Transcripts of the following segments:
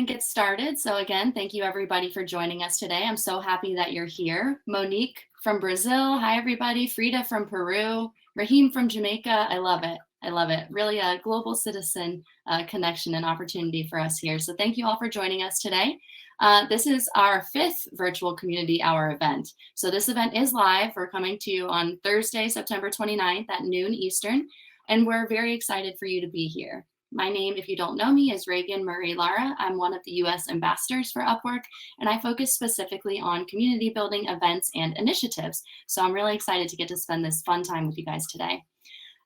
and get started. So again, thank you everybody for joining us today. I'm so happy that you're here. Monique from Brazil. Hi, everybody. Frida from Peru. Raheem from Jamaica. I love it. I love it. Really a global citizen connection and opportunity for us here. So thank you all for joining us today. This is our 5th virtual community hour event. So this event is live. We're coming to you on Thursday, September 29th at noon Eastern, and we're very excited for you to be here. My name, if you don't know me, is Reagan Murray Lara. I'm one of the US ambassadors for Upwork, and I focus specifically on community building events and initiatives. So I'm really excited to get to spend this fun time with you guys today.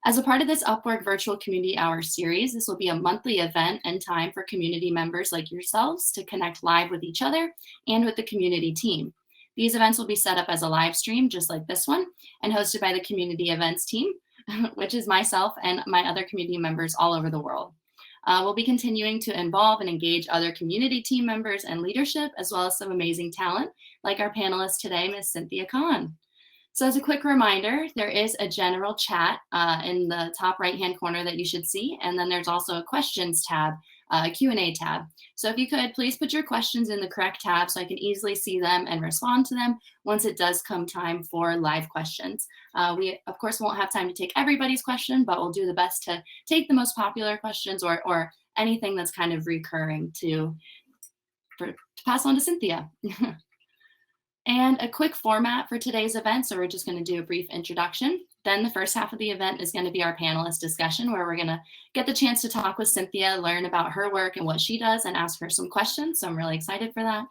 As a part of this Upwork Virtual Community Hour series, this will be a monthly event and time for community members like yourselves to connect live with each other and with the community team. These events will be set up as a live stream, just like this one, and hosted by the community events team, which is myself and my other community members all over the world. We'll be continuing to involve and engage other community team members and leadership, as well as some amazing talent, like our panelist today, Ms. Cynthia Khan. So as a quick reminder, there is a general chat in the top right-hand corner that you should see, and then there's also a questions tab, a Q&A tab. So if you could, please put your questions in the correct tab so I can easily see them and respond to them once it does come time for live questions. We, of course, won't have time to take everybody's question, but we'll do the best to take the most popular questions or anything that's kind of recurring to pass on to Cynthia. And a quick format for today's event. So we're just going to do a brief introduction. Then the first half of the event is going to be our panelist discussion, where we're going to get the chance to talk with Cynthia, learn about her work and what she does, and ask her some questions. So I'm really excited for that.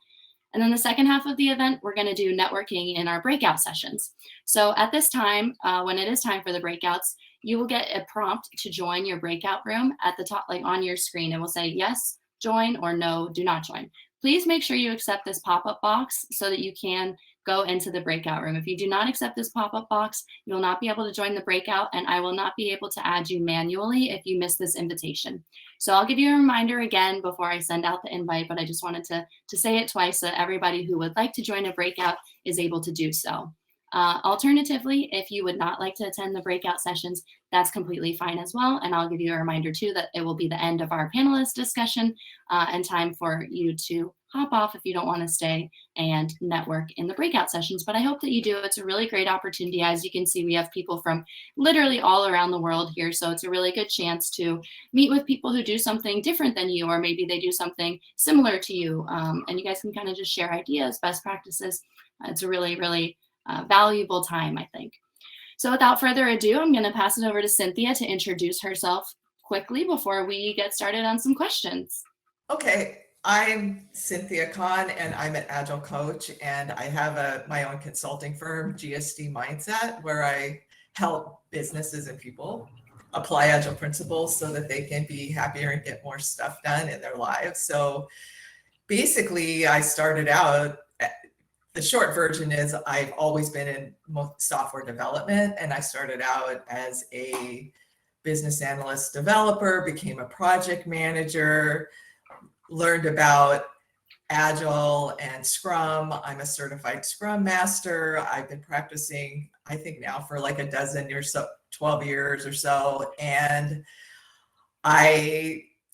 And then the second half of the event, we're going to do networking in our breakout sessions. So at this time, when it is time for the breakouts, you will get a prompt to join your breakout room at the top, like on your screen. It will say, yes, join, or no, do not join. Please make sure you accept this pop-up box so that you can go into the breakout room. If you do not accept this pop-up box, you will not be able to join the breakout, and I will not be able to add you manually if you miss this invitation. So I'll give you a reminder again before I send out the invite, but I just wanted to say it twice so that everybody who would like to join a breakout is able to do so. Alternatively, if you would not like to attend the breakout sessions, that's completely fine as well. And I'll give you a reminder too that it will be the end of our panelist discussion and time for you to hop off if you don't want to stay and network in the breakout sessions. But I hope that you do. It's a really great opportunity. As you can see, we have people from literally all around the world here. So it's a really good chance to meet with people who do something different than you, or maybe they do something similar to you. And you guys can kind of just share ideas, best practices. It's a really, really valuable time, I think. So without further ado, I'm going to pass it over to Cynthia to introduce herself quickly before we get started on some questions. Okay, I'm Cynthia Khan, and I'm an Agile coach, and I have my own consulting firm, Agile Mindset, where I help businesses and people apply Agile principles so that they can be happier and get more stuff done in their lives. So basically, I started out, the short version is I've always been in software development, and I started out as a business analyst developer, became a project manager, learned about Agile and Scrum. I'm a certified Scrum master. I've been practicing, I think now for like a dozen years, so 12 years or so. And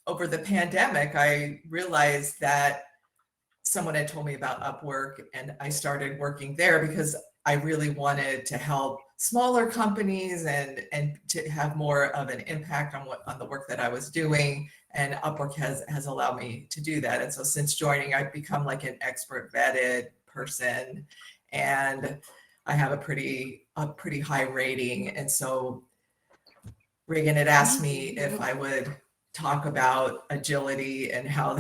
over the pandemic, I realized that someone had told me about Upwork, and I started working there because I really wanted to help smaller companies and to have more of an impact on the work that I was doing. And Upwork has allowed me to do that. And so since joining, I've become like an expert vetted person, and I have a pretty high rating. And so Reagan had asked me if I would talk about agility and how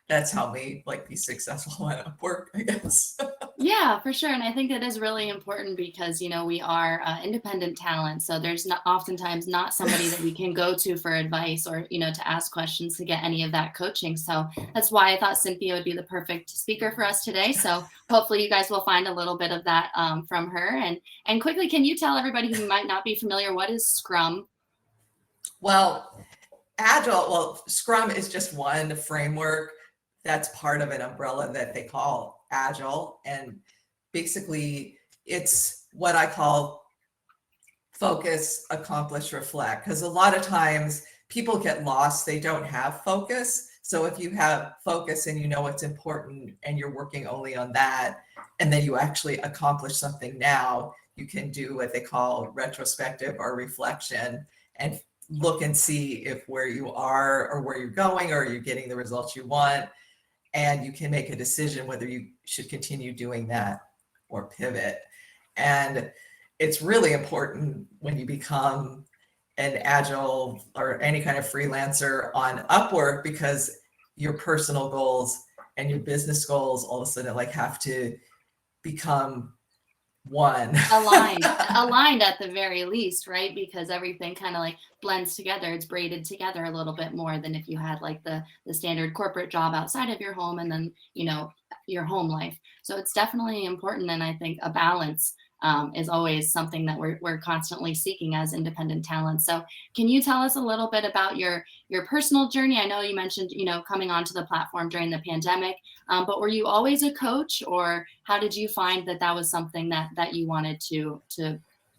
that's helped me like be successful at Upwork, I guess. Yeah, for sure. And I think it is really important because, you know, we are independent talent. So there's oftentimes not somebody that we can go to for advice or, you know, to ask questions to get any of that coaching. So that's why I thought Cynthia would be the perfect speaker for us today. So hopefully you guys will find a little bit of that from her. And quickly, can you tell everybody who might not be familiar, what is Scrum? Well, Scrum is just one framework that's part of an umbrella that they call Agile. And basically it's what I call focus, accomplish, reflect. Because a lot of times people get lost, they don't have focus. So if you have focus and you know what's important and you're working only on that, and then you actually accomplish something now, you can do what they call retrospective or reflection and look and see if where you are or where you're going, or you're getting the results you want. And you can make a decision whether you should continue doing that or pivot. And it's really important when you become an agile or any kind of freelancer on Upwork, because your personal goals and your business goals all of a sudden like have to become one. aligned at the very least, right? Because everything kind of like blends together. It's braided together a little bit more than if you had like the standard corporate job outside of your home and then, you know, your home life. So it's definitely important. And I think a balance is always something that we're constantly seeking as independent talent. So can you tell us a little bit about your personal journey? I know you mentioned, you know, coming onto the platform during the pandemic, but were you always a coach, or how did you find that was something that you wanted to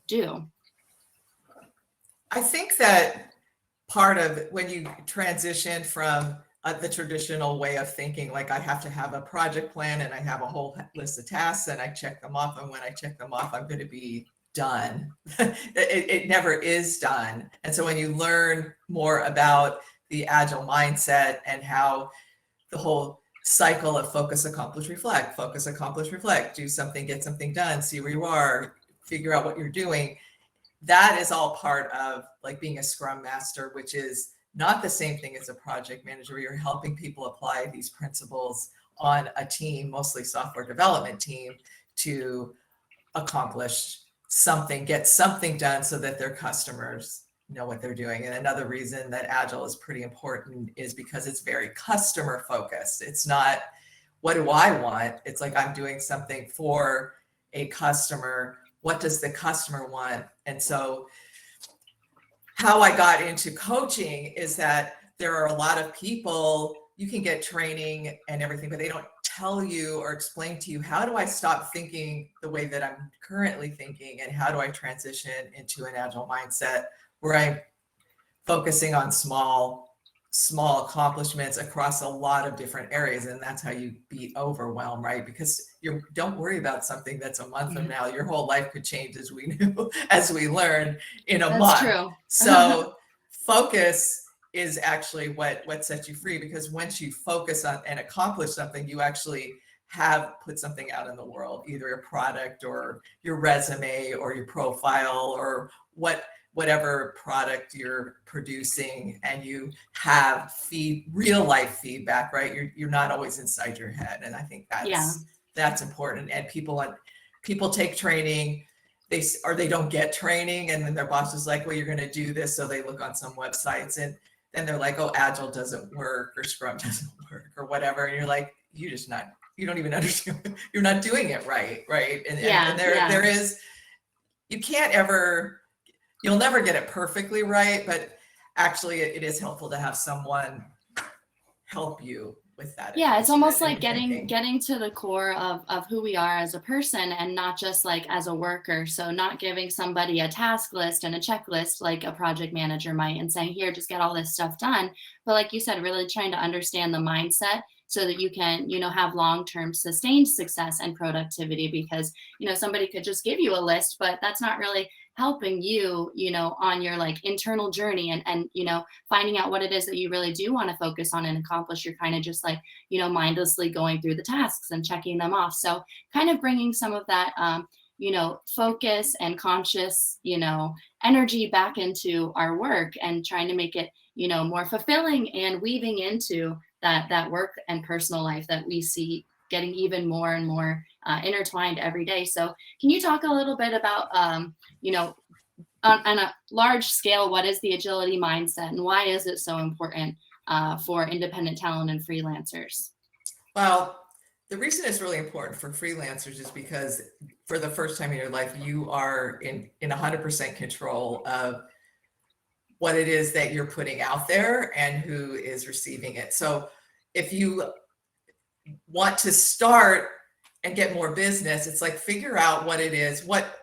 do? I think that part of when you transition from the traditional way of thinking, like I have to have a project plan and I have a whole list of tasks and I check them off, and when I check them off, I'm going to be done. It never is done. And so when you learn more about the Agile mindset and how the whole cycle of focus, accomplish, reflect, do something, get something done, see where you are, figure out what you're doing, that is all part of like being a Scrum master, which is not the same thing as a project manager, where you're helping people apply these principles on a team, mostly software development team, to accomplish something, get something done so that their customers know what they're doing. And another reason that Agile is pretty important is because it's very customer focused. It's not, what do I want? It's like, I'm doing something for a customer. What does the customer want? And so how I got into coaching is that there are a lot of people, you can get training and everything, but they don't tell you or explain to you, how do I stop thinking the way that I'm currently thinking, and how do I transition into an Agile mindset where I'm focusing on small accomplishments across a lot of different areas. And that's how you beat overwhelm, right? Because you don't worry about something that's a month from now. Your whole life could change, as we knew, as we learned, in a month. True. So focus is actually what sets you free, because once you focus on and accomplish something, you actually have put something out in the world, either a product or your resume or your profile or whatever product you're producing, and you have real life feedback, right? You're not always inside your head. And I think that's important. And people take training, they don't get training, and then their boss is like, well, you're going to do this. So they look on some websites and then they're like, oh, Agile doesn't work, or Scrum doesn't work, or whatever. And you're like, you don't even understand. You're not doing it right. And there is, you'll never get it perfectly right, but actually it is helpful to have someone help you with that. Yeah, it's almost like getting to the core of who we are as a person, and not just like as a worker. So not giving somebody a task list and a checklist like a project manager might, and saying, here, just get all this stuff done. But like you said, really trying to understand the mindset so that you can, have long-term sustained success and productivity, because, somebody could just give you a list, but that's not really helping you, on your like internal journey and finding out what it is that you really do want to focus on and accomplish. You're kind of just like, mindlessly going through the tasks and checking them off. So kind of bringing some of that, focus and conscious, energy back into our work, and trying to make it, more fulfilling, and weaving into that work and personal life that we see getting even more and more intertwined every day. So can you talk a little bit about, on a large scale, what is the agility mindset, and why is it so important for independent talent and freelancers? Well, the reason it's really important for freelancers is because for the first time in your life, you are in 100% control of what it is that you're putting out there and who is receiving it. So if you want to start and get more business, it's like, figure out what it is, what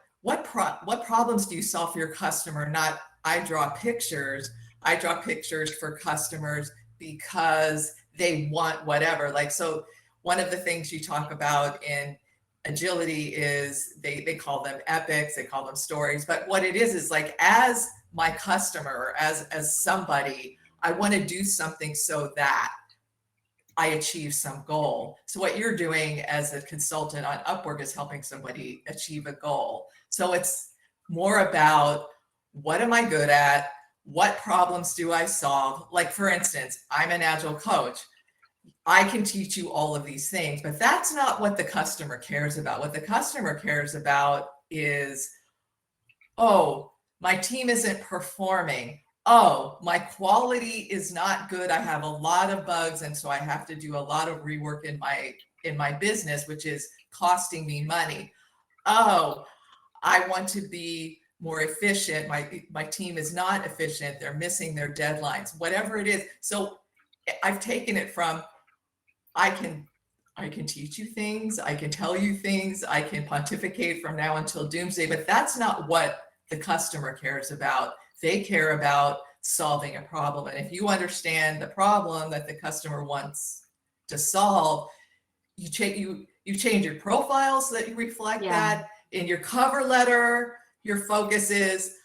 problems do you solve for your customer? Not, I draw pictures for customers because they want whatever. Like, so one of the things you talk about in agility is they call them epics, they call them stories. But what it is like, as my customer, as somebody, I want to do something so that I achieve some goal. So what you're doing as a consultant on Upwork is helping somebody achieve a goal. So it's more about, what am I good at? What problems do I solve? Like, for instance, I'm an Agile coach. I can teach you all of these things, but that's not what the customer cares about. What the customer cares about is, oh, my team isn't performing. Oh, my quality is not good. I have a lot of bugs, and so I have to do a lot of rework in my business, which is costing me money. Oh, I want to be more efficient. My team is not efficient. They're missing their deadlines, whatever it is. So I've taken it from, I can teach you things, I can tell you things, I can pontificate from now until doomsday, but that's not what the customer cares about. They care about solving a problem. And if you understand the problem that the customer wants to solve, you change your profile so that you reflect that. In your cover letter, your focus is,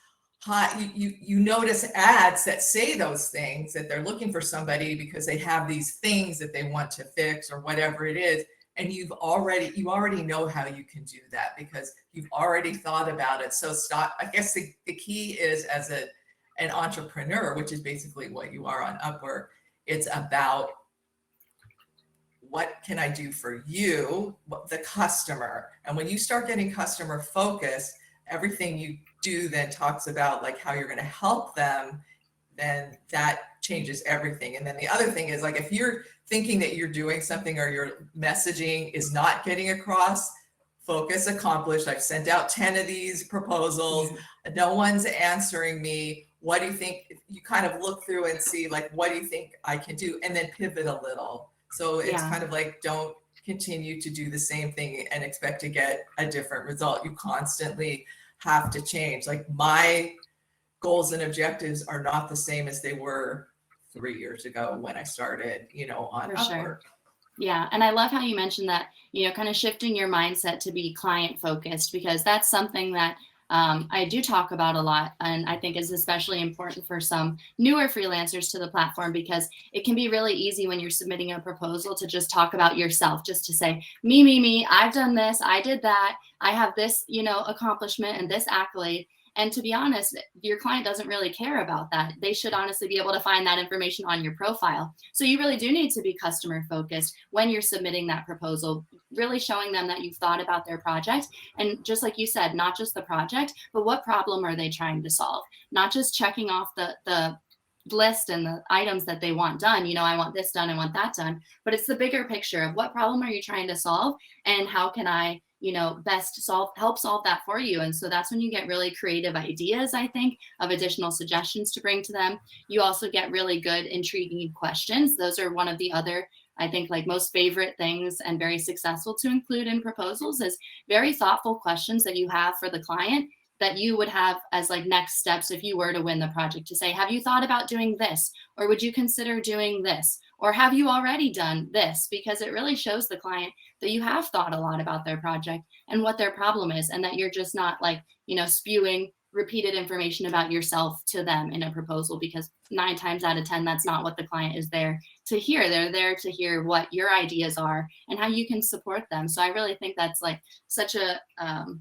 you notice ads that say those things, that they're looking for somebody because they have these things that they want to fix or whatever it is. And you already know how you can do that because you've already thought about it. So stop. I guess the key is, as an entrepreneur, which is basically what you are on Upwork, it's about, what can I do for you, the customer? And when you start getting customer focused, everything you do then talks about like how you're going to help them, then that changes everything. And then the other thing is, like, if you're thinking that you're doing something or your messaging is not getting across, focus accomplished. I've sent out 10 of these proposals. No one's answering me. What do you think? You kind of look through and see, like, what do you think I can do? And then pivot a little. So it's kind of like, don't continue to do the same thing and expect to get a different result. You constantly have to change. Like, my goals and objectives are not the same as they were 3 years ago when I started, on Upwork. Sure. Yeah. And I love how you mentioned that, kind of shifting your mindset to be client focused, because that's something that I do talk about a lot. And I think is especially important for some newer freelancers to the platform, because it can be really easy when you're submitting a proposal to just talk about yourself, just to say, me, I've done this, I did that, I have this, accomplishment and this accolade. And to be honest, your client doesn't really care about that. They should honestly be able to find that information on your profile. So you really do need to be customer focused when you're submitting that proposal, really showing them that you've thought about their project. And just like you said, not just the project, but what problem are they trying to solve? Not just checking off the list and the items that they want done. I want this done, I want that done. But it's the bigger picture of, what problem are you trying to solve, and how can I best help solve that for you. And so that's when you get really creative ideas, I think, of additional suggestions to bring to them. You also get really good, intriguing questions. Those are one of the other, I think, like, most favorite things and very successful to include in proposals, is very thoughtful questions that you have for the client, that you would have as like next steps if you were to win the project, to say, have you thought about doing this? Or would you consider doing this? Or have you already done this? Because it really shows the client that you have thought a lot about their project and what their problem is, and that you're just not like, spewing repeated information about yourself to them in a proposal, because 9 times out of 10, that's not what the client is there to hear. They're there to hear what your ideas are and how you can support them. So I really think that's like such an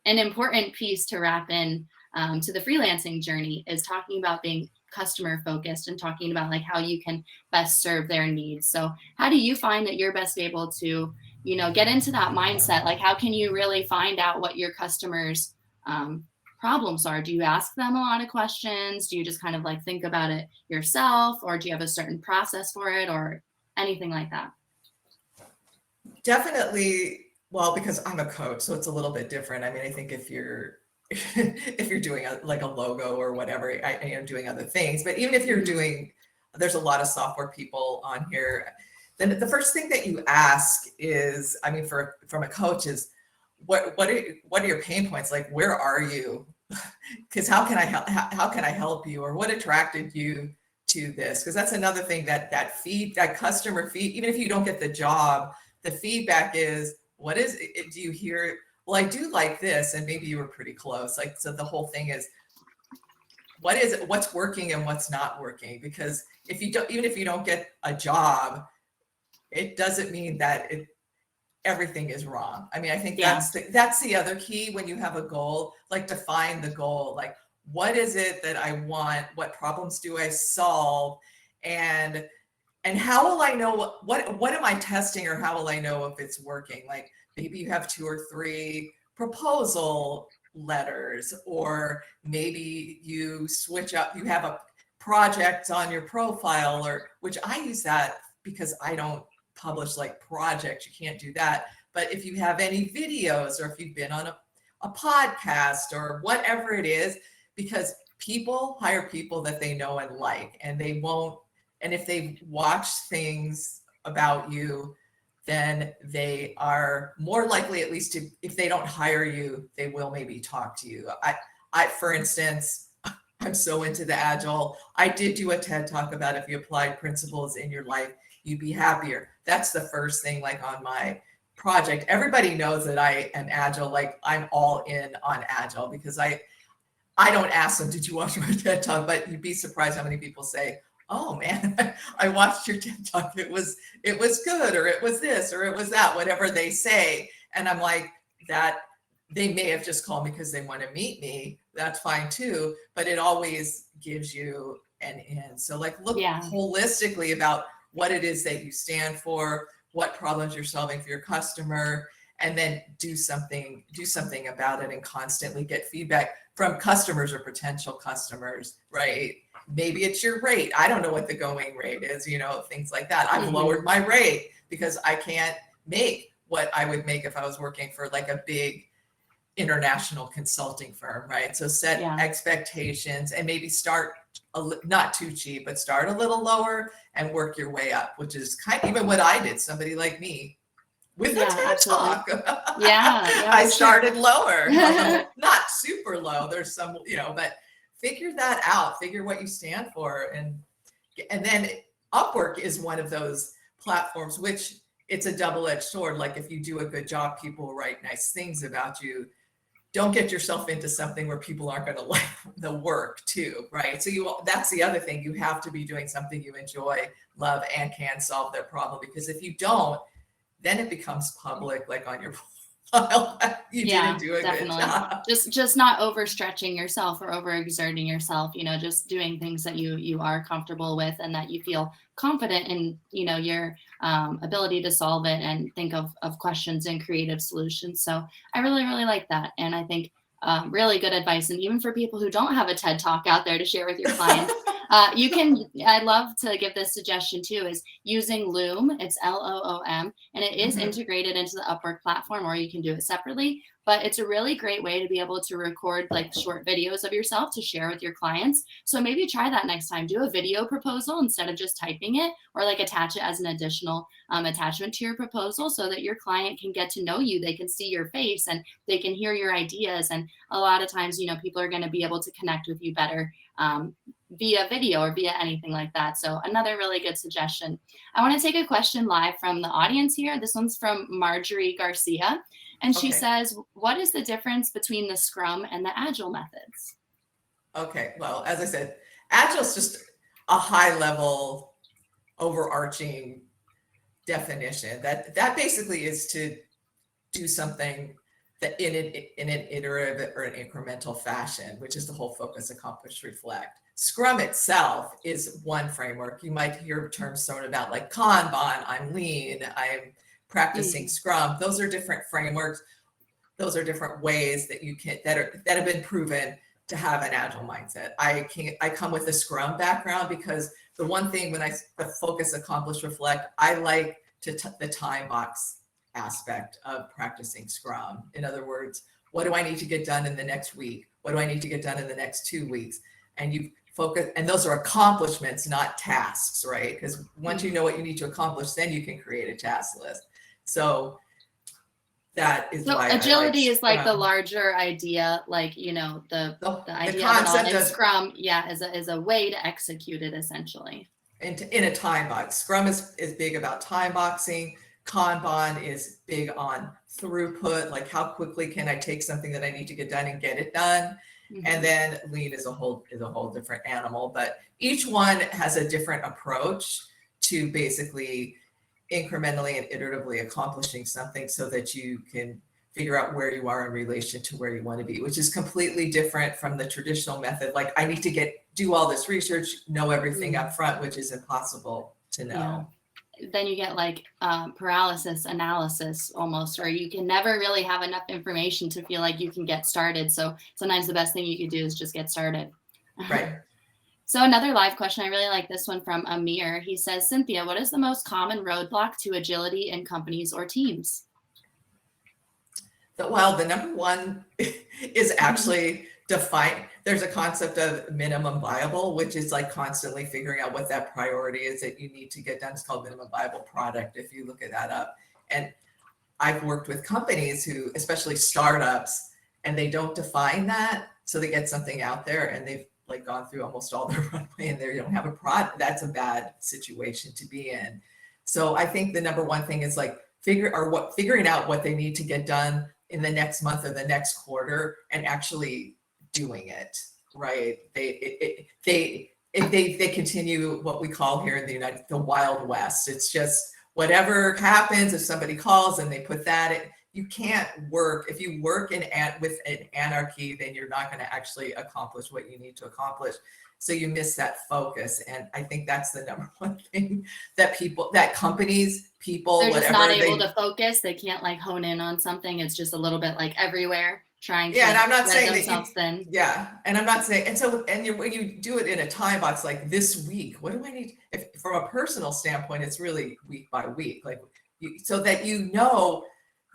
important piece to wrap in to the freelancing journey, is talking about being customer focused and talking about like how you can best serve their needs. So how do you find that you're best able to, get into that mindset? Like, how can you really find out what your customers' problems are? Do you ask them a lot of questions? Do you just kind of like think about it yourself, or do you have a certain process for it, or anything like that? Definitely. Well, because I'm a coach, so it's a little bit different. I mean, I think if you're doing like a logo or whatever, I am doing other things. But even if you're doing, there's a lot of software people on here. Then the first thing that you ask is, I mean, from a coach, is what are your pain points? Like, where are you? Because how can I help you? Or what attracted you to this, because that's another thing that customer feed, even if you don't get the job, the feedback is, what is it? Do you hear, well, I do like this, and maybe you were pretty close. Like, so the whole thing is, what is it, what's working and what's not working? Because if you don't, even if you don't get a job, it doesn't mean that everything is wrong. I mean, I think that's the other key when you have a goal, like define the goal, like what is it that I want? What problems do I solve? And how will I know what am I testing, or how will I know if it's working? Like maybe you have 2 or 3 proposal letters, or maybe you switch up, you have a project on your profile, or which I use that because I don't publish like projects, you can't do that. But if you have any videos, or if you've been on a podcast or whatever it is, because people hire people that they know and like, and they won't, and if they've watched things about you, then they are more likely, at least to, if they don't hire you, they will maybe talk to you. I, for instance, I'm so into the Agile. I did do a TED talk about if you applied principles in your life, you'd be happier. That's the first thing, like on my project. Everybody knows that I am Agile. Like I'm all in on Agile, because I don't ask them, did you watch my TED talk? But you'd be surprised how many people say, oh man, I watched your TED talk. It was good, or it was this, or it was that, whatever they say. And I'm like, that they may have just called me because they want to meet me. That's fine too. But it always gives you an in. So like look holistically about what it is that you stand for, what problems you're solving for your customer, and then do something about it, and constantly get feedback from customers or potential customers, right? Maybe it's your rate. I don't know what the going rate is, things like that. I've lowered my rate because I can't make what I would make if I was working for like a big international consulting firm, right? So set expectations, and maybe start not too cheap, but start a little lower and work your way up, which is kind of even what I did. Somebody like me with a TED talk. I started lower, not super low. There's some, but figure that out, figure what you stand for. And then Upwork is one of those platforms, which it's a double-edged sword. Like if you do a good job, people will write nice things about you. Don't get yourself into something where people aren't going to like the work too, right? So that's the other thing. You have to be doing something you enjoy, love, and can solve their problem. Because if you don't, then it becomes public, like on your profile. You didn't do a good job. Just not overstretching yourself or overexerting yourself, just doing things that you are comfortable with and that you feel confident in, your ability to solve it and think of questions and creative solutions. So I really, really like that. And I think really good advice. And even for people who don't have a TED talk out there to share with your clients, I love to give this suggestion too, is using Loom. It's Loom, and it is integrated into the Upwork platform, or you can do it separately. But it's a really great way to be able to record like short videos of yourself to share with your clients. So maybe try that next time. Do a video proposal instead of just typing it, or like attach it as an additional attachment to your proposal, so that your client can get to know you. They can see your face and they can hear your ideas. And a lot of times, people are going to be able to connect with you better via video or via anything like that. So another really good suggestion. I want to take a question live from the audience here. This one's from Marjorie Garcia. And she says, what is the difference between the Scrum and the Agile methods? Okay, well, as I said, Agile is just a high level overarching definition. That basically is to do something that in an iterative or an incremental fashion, which is the whole focus, accomplish, reflect. Scrum itself is one framework. You might hear terms thrown about like Kanban, I'm lean, I'm practicing Scrum. Those are different frameworks. Those are different ways that you can that have been proven to have an Agile mindset. I come with a Scrum background because the one thing when the focus, accomplish, reflect, I like the time box aspect of practicing Scrum. In other words, what do I need to get done in the next week? What do I need to get done in the next 2 weeks? And you focus, and those are accomplishments, not tasks, right? Because once you know what you need to accomplish, then you can create a task list. So that is So why agility is like the Scrum. larger idea, like, you know, the idea of it all. concept And of Scrum, yeah, is a way to execute it essentially. in a time box. Scrum is big about time boxing. Kanban is big on throughput, like how quickly can I take something that I need to get done and get it done. And then Lean is a whole different animal, but each one has a different approach to basically incrementally and iteratively accomplishing something so that you can figure out where you are in relation to where you want to be, which is completely different from the traditional method. Like I need to do all this research, know everything up front, which is impossible to know. Yeah. Then you get like paralysis analysis almost, or you can never really have enough information to feel like you can get started. So sometimes the best thing you can do is just get started. Right. So another live question, I really like this one from Amir. He says, Cynthia, what is the most common roadblock to agility in companies or teams? Well, the number one is actually define. There's a concept of minimum viable, which is like constantly figuring out what that priority is that you need to get done. It's called minimum viable product if you look at that up. And I've worked with companies who, especially startups, and they don't define that. So they get something out there and they've like gone through almost all their runway and they don't have a product. That's a bad situation to be in. So I think the number one thing is like figuring out what they need to get done in the next month or the next quarter and actually doing it, right? They continue what we call here in the Wild West. It's just whatever happens if somebody calls and they put that in. You can't work if you work with an anarchy, then you're not going to actually accomplish what you need to accomplish. So you miss that focus, and I think that's the number one thing that companies, people, they're just whatever, not able to focus. They can't like hone in on something. It's just a little bit like everywhere trying to and I'm not spread saying themselves thin. Yeah, and I'm not saying, and so when you do it in a time box like this week, what do I need? If from a personal standpoint, it's really week by week, like so that you know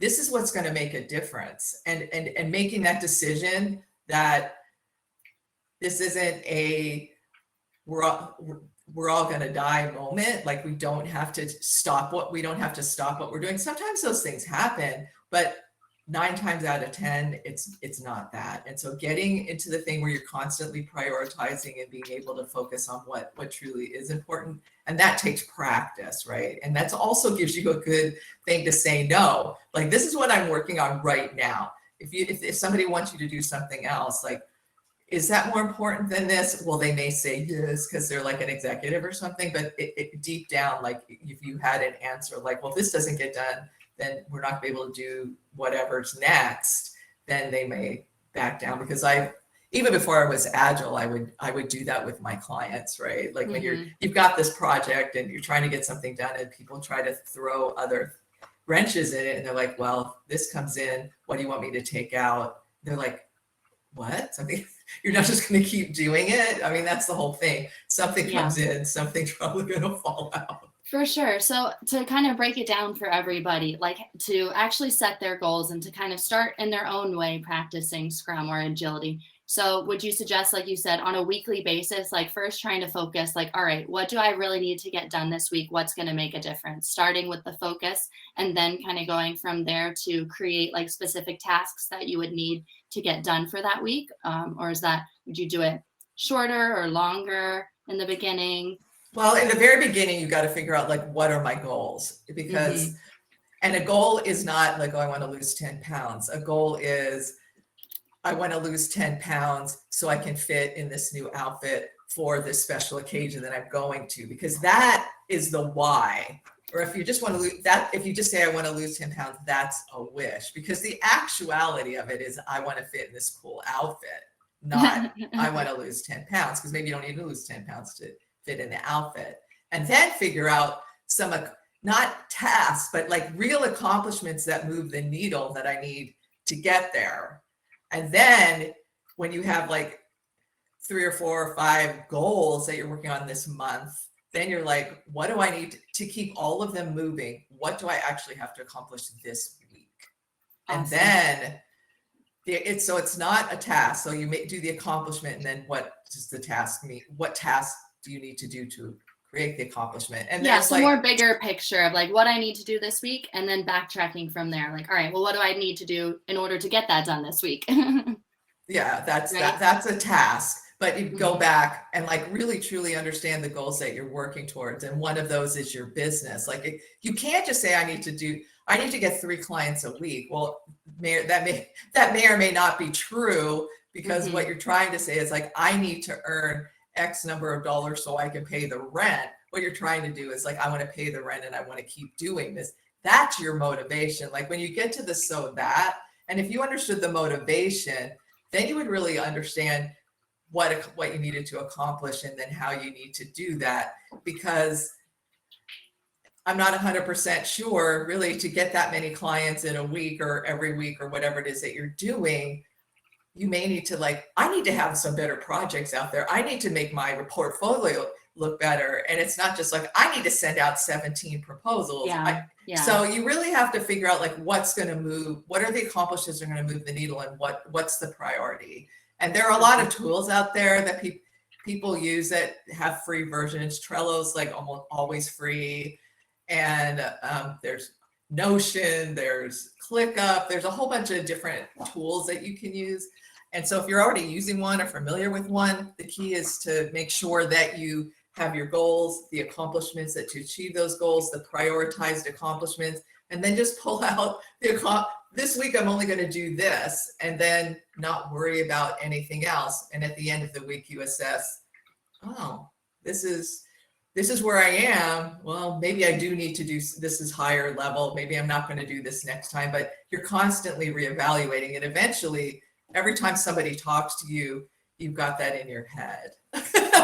this is what's going to make a difference, and making that decision that this isn't a we're all going to die moment. Like we don't have to stop what we're doing. Sometimes those things happen, but 9 times out of 10, it's not that. And so getting into the thing where you're constantly prioritizing and being able to focus on what truly is important, and that takes practice, right? And that's also gives you a good thing to say no. Like this is what I'm working on right now. If somebody wants you to do something else, like, is that more important than this? Well, they may say yes because they're like an executive or something, but it deep down, like if you had an answer like, well, if this doesn't get done, then we're not going to be able to do whatever's next, then they may back down. Because even before I was Agile, I would do that with my clients, right? Like when you've got this project and you're trying to get something done and people try to throw other wrenches in it and they're like, well, this comes in, what do you want me to take out? They're like, what? I mean, you're not just going to keep doing it. I mean, that's the whole thing. Something comes in, something's probably going to fall out. For sure. So to kind of break it down for everybody, like to actually set their goals and to kind of start in their own way practicing Scrum or agility. So would you suggest, like you said, on a weekly basis, like first trying to focus, like, all right, what do I really need to get done this week? What's going to make a difference? Starting with the focus and then kind of going from there to create like specific tasks that you would need to get done for that week? Or would you do it shorter or longer in the beginning? Well, in the very beginning, you got to figure out like, what are my goals? Because, and a goal is not like, oh, I want to lose 10 pounds. A goal is, I want to lose 10 pounds so I can fit in this new outfit for this special occasion that I'm going to, because that is the why. Or if you just want to lose that, if you just say, I want to lose 10 pounds, that's a wish, because the actuality of it is, I want to fit in this cool outfit, not I want to lose 10 pounds, because maybe you don't need to lose 10 pounds to fit in the outfit. And then figure out some, not tasks, but like real accomplishments that move the needle that I need to get there. And then when you have like 3 or 4 or 5 goals that you're working on this month, then you're like, what do I need to keep all of them moving? What do I actually have to accomplish this week? Awesome. And then it's not a task. So you may do the accomplishment, and then what does the task mean? What task do you need to do to create the accomplishment. And yeah, there's so like more bigger picture of like what I need to do this week, and then backtracking from there. Like, all right, well, what do I need to do in order to get that done this week? yeah, that's Right? that's a task. But you go Mhm. back and like really truly understand the goals that you're working towards. And one of those is your business. Like you can't just say, I need to get 3 clients a week. Well, that may or may not be true, because what Mhm. you're trying to say is like, I need to earn X number of dollars so I can pay the rent. What you're trying to do is like, I want to pay the rent and I want to keep doing this. That's your motivation. Like when you get to the and if you understood the motivation, then you would really understand what you needed to accomplish and then how you need to do that. Because I'm not 100% sure really to get that many clients in a week or every week or whatever it is that you're doing. You may need to I need to have some better projects out there. I need to make my portfolio look better. And it's not just like, I need to send out 17 proposals. Yeah. Yeah. So you really have to figure out like what's going to move, what are the accomplishments that are going to move the needle, and what's the priority. And there are a lot of tools out there that people use that have free versions. Trello's like almost always free. And there's Notion, there's ClickUp, there's a whole bunch of different tools that you can use. And so if you're already using one or familiar with one, the key is to make sure that you have your goals, the accomplishments that to achieve those goals, the prioritized accomplishments, and then just pull out this week I'm only going to do this, and then not worry about anything else. And at the end of the week, you assess, oh, this is where I am. Well, maybe I do need to do this is higher level. Maybe I'm not going to do this next time, but you're constantly reevaluating. And eventually, every time somebody talks to you, you've got that in your head,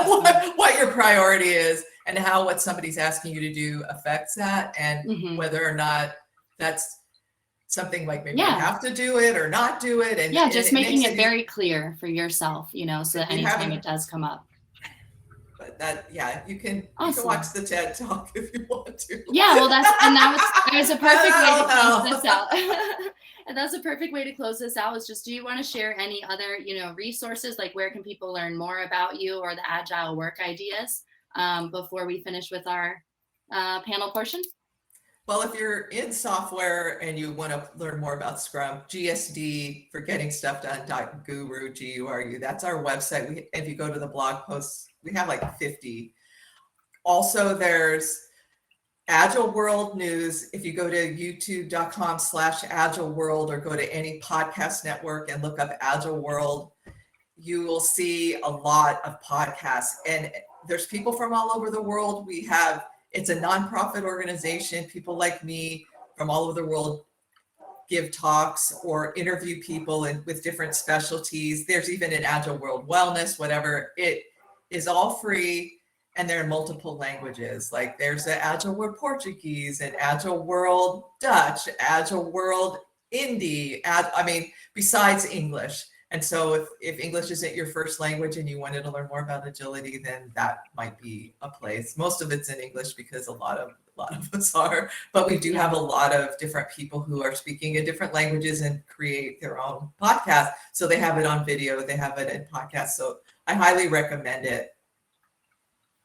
what your priority is and how what somebody's asking you to do affects that, and whether or not that's something like maybe you have to do it or not do it. And yeah, just and making it very clear for yourself, so that anytime it does come up. But that, yeah, you can Awesome. watch the TED Talk if you want to. Yeah, well, that was a perfect way to close this out. And that's a perfect way to close this out. Is just, do you want to share any other, resources, like where can people learn more about you or the agile work ideas before we finish with our panel portion? Well, if you're in software and you want to learn more about Scrum, GSD for getting stuff done, .guru, GURU, that's our website. If you go to the blog posts, we have like 50. Also, there's Agile World News. If you go to youtube.com/Agile World or go to any podcast network and look up Agile World, you will see a lot of podcasts. And there's people from all over the world. It's a nonprofit organization. People like me from all over the world give talks or interview people with different specialties. There's even an Agile World Wellness, whatever. It is all free, and they're in multiple languages. Like there's the Agile World Portuguese and Agile World Dutch, Agile World Hindi, besides English. And so if English isn't your first language and you wanted to learn more about agility, then that might be a place. Most of it's in English because a lot of us are, but we do have a lot of different people who are speaking in different languages and create their own podcast. So they have it on video, they have it in podcast. So I highly recommend it.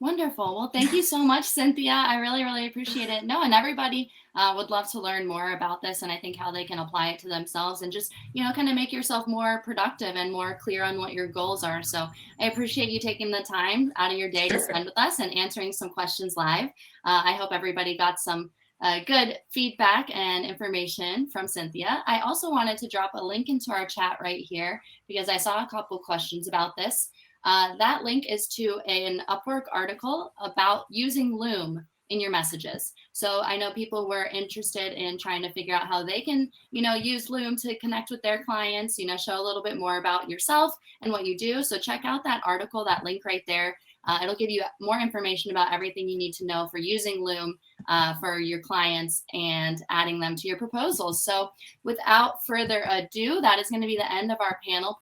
Wonderful. Well, thank you so much, Cynthia. I really, really appreciate it. No, and everybody would love to learn more about this, and I think how they can apply it to themselves and just, kind of make yourself more productive and more clear on what your goals are. So I appreciate you taking the time out of your day to spend with us and answering some questions live. I hope everybody got some good feedback and information from Cynthia. I also wanted to drop a link into our chat right here because I saw a couple questions about this. That link is to an Upwork article about using Loom in your messages. So I know people were interested in trying to figure out how they can, use Loom to connect with their clients, show a little bit more about yourself and what you do. So check out that article, that link right there. It'll give you more information about everything you need to know for using Loom for your clients and adding them to your proposals. So without further ado, that is going to be the end of our panel